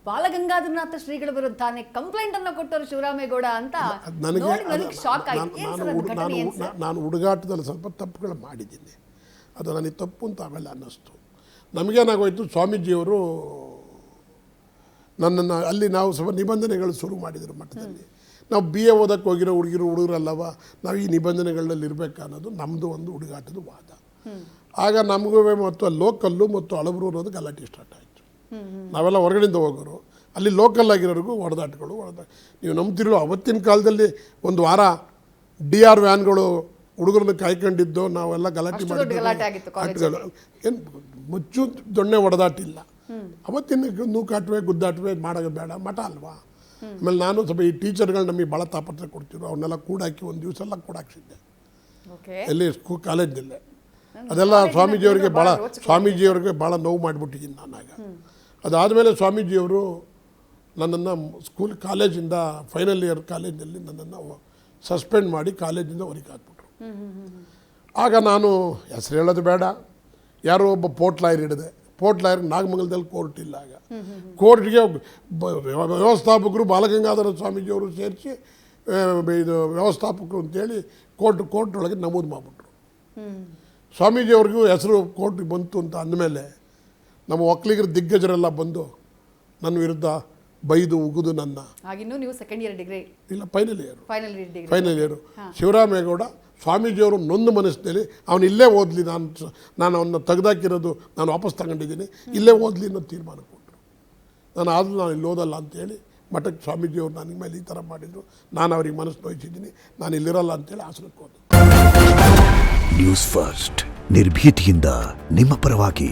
ಬಾಲಗಂಗಾಧರನಾಥ ಶ್ರೀಗಳ ವಿರುದ್ಧನೇ ಕಂಪ್ಲೇಂಟ್ ಅನ್ನು ಕೊಟ್ಟರು ಶಿವರಾಮೇಗೌಡ ಅಂತ ನನಗೆ ಶಾಕ್ ಆಯ್ತು. ನಾನು ಹುಡುಗಾಟದಲ್ಲಿ ಸ್ವಲ್ಪ ತಪ್ಪುಗಳು ಮಾಡಿದ್ದೀನಿ, ಅದು ನನಗೆ ತಪ್ಪು ಅಂತ ಆಮೇಲೆ ಅನ್ನಿಸ್ತು. ನಮಗೇನಾಗೋಯ್ತು, ಸ್ವಾಮೀಜಿಯವರು ನನ್ನನ್ನು ಅಲ್ಲಿ ನಾವು ಸ್ವಲ್ಪ ನಿಬಂಧನೆಗಳು ಶುರು ಮಾಡಿದ್ರು ಮಠದಲ್ಲಿ. ನಾವು BA ಓದಕ್ಕೆ ಹೋಗಿರೋ ಹುಡುಗರಲ್ಲವ, ನಾವು ಈ ನಿಬಂಧನೆಗಳಲ್ಲಿ ಇರಬೇಕು ಅನ್ನೋದು ನಮ್ಮದು ಒಂದು ಹುಡುಗಾಟದ ವಾದ. ಆಗ ನಮಗೂ ಮತ್ತು ಲೋಕಲ್ಲು ಮತ್ತು ಹಳಬರು ಅನ್ನೋದು ಗಲಾಟೆ ಸ್ಟಾರ್ಟ್ ಆಯಿತು. ನಾವೆಲ್ಲ ಹೊರಗಡೆಯಿಂದ ಹೋಗೋರು, ಅಲ್ಲಿ ಲೋಕಲ್ ಆಗಿರೋರಿಗೂ ಹೊಡೆದಾಟಗಳು. ನೀವು ನಂಬ್ತಿರಲಿಲ್ಲ, ಅವತ್ತಿನ ಕಾಲದಲ್ಲಿ ಒಂದು ವಾರ DR ವ್ಯಾನ್ಗಳು ಹುಡುಗರನ್ನ ಕಾಯ್ಕೊಂಡಿದ್ದು, ನಾವೆಲ್ಲ ಗಲಾಟೆ ಮಾಡಿದ್ದು. ಏನು ಮುಚ್ಚು ದೊಣ್ಣೆ ಹೊಡೆದಾಟಿಲ್ಲ. ಅವತ್ತಿನ ನೂಕಾಟುವೆ ಗುದ್ದಾಟುವೆ ಮಾಡೋದು ಬೇಡ, ಮಠ ಅಲ್ವಾ. ಆಮೇಲೆ ನಾನು ಸ್ವಲ್ಪ ಈ ಟೀಚರ್ಗಳು ನಮಗೆ ಭಾಳ ತಾಪತ್ರ ಕೊಡ್ತಿದ್ರು, ಅವನ್ನೆಲ್ಲ ಕೂಡಾಕಿ ಒಂದು ದಿವಸ ಎಲ್ಲ ಕೂಡಾಕ್ಸಿದ್ದೆ ಎಲ್ಲಿ ಕಾಲೇಜ್ನಲ್ಲೇ. ಅದೆಲ್ಲ ಸ್ವಾಮೀಜಿಯವ್ರಿಗೆ ಭಾಳ ನೋವು ಮಾಡಿಬಿಟ್ಟಿದ್ದೀನಿ ನಾನಾಗ. ಅದಾದಮೇಲೆ ಸ್ವಾಮೀಜಿಯವರು ನನ್ನನ್ನು ಕಾಲೇಜಿಂದ ಫೈನಲ್ ಇಯರ್ ಕಾಲೇಜಿನಲ್ಲಿ ನನ್ನನ್ನು ಸಸ್ಪೆಂಡ್ ಮಾಡಿ ಕಾಲೇಜಿಂದ ಹೊರಗೆ ಹಾಕ್ಬಿಟ್ರು. ಆಗ ನಾನು ಹೆಸರು ಹೇಳೋದು ಬೇಡ, ಯಾರೋ ಒಬ್ಬ ಪೋರ್ಟ್ ಲಾಯರ್ ಹಿಡಿದೆ. ಪೋರ್ಟ್ ಲಾಯರ್ ನಾಗಮಂಗಲದಲ್ಲಿ ಕೋರ್ಟ್ ಇಲ್ಲ. ಆಗ ಕೋರ್ಟ್ಗೆ ವ್ಯವಸ್ಥಾಪಕರು ಬಾಲಗಂಗಾಧರ ಸ್ವಾಮೀಜಿಯವರು ಸೇರಿಸಿ ಇದು ವ್ಯವಸ್ಥಾಪಕರು ಅಂತೇಳಿ ಕೋರ್ಟ್ನೊಳಗೆ ನಮೂದು ಮಾಡಿಬಿಟ್ರು. ಸ್ವಾಮೀಜಿಯವ್ರಿಗೂ ಹೆಸರು ಕೋರ್ಟಿಗೆ ಬಂತು ಅಂತ ಅಂದಮೇಲೆ ನಮ್ಮ ಒಕ್ಕಲಿಗರ ದಿಗ್ಗಜರೆಲ್ಲ ಬಂದು ನನ್ನ ವಿರುದ್ಧ ಬೈದು ಉಗಿದು ನನ್ನ ನೀವು ಸೆಕೆಂಡ್ ಇಯರ್ ಡಿಗ್ರಿ ಇಲ್ಲ ಫೈನಲ್ ಇಯರು ಶಿವರಾಮೇಗೌಡ ಸ್ವಾಮೀಜಿಯವರು ನೊಂದು ಮನಸ್ಸಿನಲ್ಲಿ ಅವನು ಇಲ್ಲೇ ಓದಲಿ, ನಾನು ಅವನ್ನ ತೆಗೆದಾಕಿರೋದು ನಾನು ವಾಪಸ್ ತಗೊಂಡಿದ್ದೀನಿ, ಇಲ್ಲೇ ಓದಲಿ ಅನ್ನೋ ತೀರ್ಮಾನ ಕೊಟ್ಟರು. ನಾನು ಇಲ್ಲಿ ಓದಲ್ಲ ಅಂತೇಳಿ ಮಠಕ್ಕೆ ಸ್ವಾಮೀಜಿಯವರು ನನಗೆ ಮೇಲೆ ಈ ಥರ ಮಾಡಿದರು. ನಾನು ಅವ್ರಿಗೆ ಮನಸ್ಸು ನೋಯಿಸಿದ್ದೀನಿ, ನಾನು ಇಲ್ಲಿರಲ್ಲ ಅಂತೇಳಿ ಹಾಸನಕ್ಕೆ ಹೋದೆ. ನ್ಯೂಸ್ ಫಸ್ಟ್ ನಿರ್ಭೀತಿಯಿಂದ ನಿಮ್ಮ ಪರವಾಗಿ.